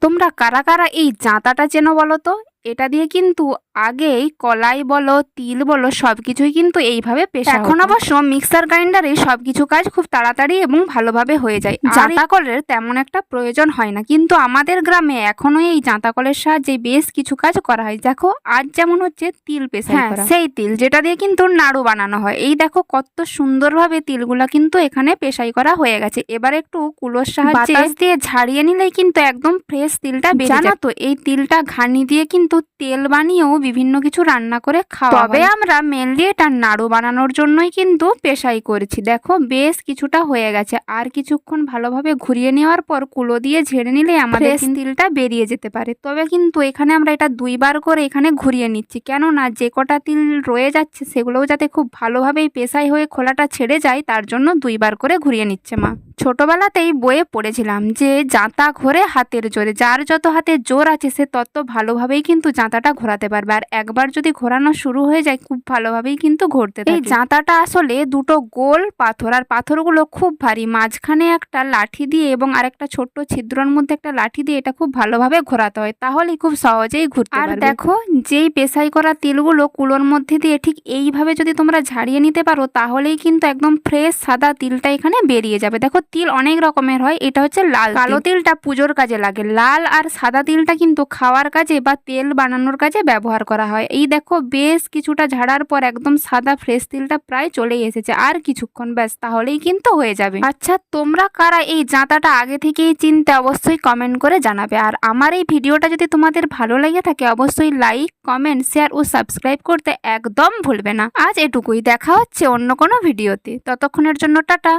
তোমরা কারা কারা এই জাঁতাটা চেনো বলো তো? এটা দিয়ে কিন্তু আগেই কলাই বলো, তিল বলো, সবকিছুই কিন্তু এইভাবে পেষা হতো। এখন অবশ্য মিক্সার গ্রাইন্ডারে সবকিছু কাজ খুব তাড়াতাড়ি এবং ভালোভাবে হয়ে যায়। জাঁতা কলের তেমন একটা প্রয়োজন হয় না, কিন্তু আমাদের গ্রামে এখনো এই জাঁতা কলের সাহায্যে বেশ কিছু কাজ করা হয়। দেখো, আজ যেমন হচ্ছে তিল পেষাই করা, সেই তিল যেটা দিয়ে কিন্তু নাড়ু বানানো হয়। এই দেখো কত সুন্দরভাবে তিলগুলা কিন্তু এখানে পেষাই করা হয়ে গেছে। এবার একটু কুলোর সাহায্যে বাতাস দিয়ে ঝাড়িয়ে নিলেই কিন্তু একদম ফ্রেশ তিলটা বেরিয়ে যায়। জানো তো, এই তিলটা ঘানি দিয়ে কিন্তু তেল বানিয়েও বিভিন্ন কিছু রান্না করে খাওয়া হয়। তবে আমরা মেনলি এটা নাড়ু বানানোর জন্যই কিন্তু পেষাই করেছি। দেখো বেশ কিছুটা হয়ে গেছে, আর কিছুক্ষণ ভালোভাবে ঘুরিয়ে নেওয়ার পর কুলো দিয়ে ঝেড়ে নিলে আমাদের তিলটা বেরিয়ে যেতে পারে। তবে কিন্তু এখানে আমরা এটা দুইবার করে এখানে ঘুরিয়ে নিচ্ছি, কেননা যে কটা তিল রয়ে যাচ্ছে সেগুলোও যাতে খুব ভালোভাবেই পেষাই হয়ে খোলাটা ছেড়ে যায়, তার জন্য দুইবার করে ঘুরিয়ে নিচ্ছে মা। ছোটবেলাতেই বইয়ে পড়েছিলাম যে জাঁতা ঘোরে হাতের জোরে, যার যত হাতে জোর আছে সে তত ভালোভাবেই কিন্তু জাঁতাটা ঘোরাতে পারবে। আর একবার যদি ঘোরানো শুরু হয়ে যায় খুব ভালোভাবেই কিন্তু ঘুরতে থাকে। এই জাঁতাটা আসলে দুটো গোল পাথর, আর পাথরগুলো খুব ভারী। মাঝখানে একটা লাঠি দিয়ে এবং আরেকটা ছোট্ট ছিদ্রর মধ্যে একটা লাঠি দিয়ে এটা খুব ভালোভাবে ঘোরাতে হয়, তাহলেই খুব সহজেই ঘুরতে পারবে। আর দেখো, যেই পেশাই করা তিলগুলো কুলোর মধ্যে দিয়ে ঠিক এইভাবে যদি তোমরা ঝাড়িয়ে নিতে পারো, তাহলেই কিন্তু একদম ফ্রেশ সাদা তিলটা এখানে বেরিয়ে যাবে। দেখো, তিল অনেক রকমের হয়, এটা হচ্ছে লাল। কালো তিলটা পুজোর কাজে লাগে, লাল আর সাদা তিলটা কিন্তু খাওয়ার কাজে বা তেল বানানোর কাজে ব্যবহার করা হয়। এই দেখো বেশ কিছুটা ঝাড়ার পর একদম সাদা ফ্রেশ তিলটা প্রায় চলেই এসেছে, আর কিছুক্ষণ ব্যাস তাহলেই কিন্তু হয়ে যাবে। আচ্ছা, তোমরা কারা এই জাঁতাটা আগে থেকেই চিনতে অবশ্যই কমেন্ট করে জানাবে। আর আমার এই ভিডিওটা যদি তোমাদের ভালো লেগে থাকে অবশ্যই লাইক, কমেন্ট, শেয়ার ও সাবস্ক্রাইব করতে একদম ভুলবে না। আজ এটুকুই, দেখা হচ্ছে অন্য কোনো ভিডিওতে, ততক্ষণের জন্য টাটা।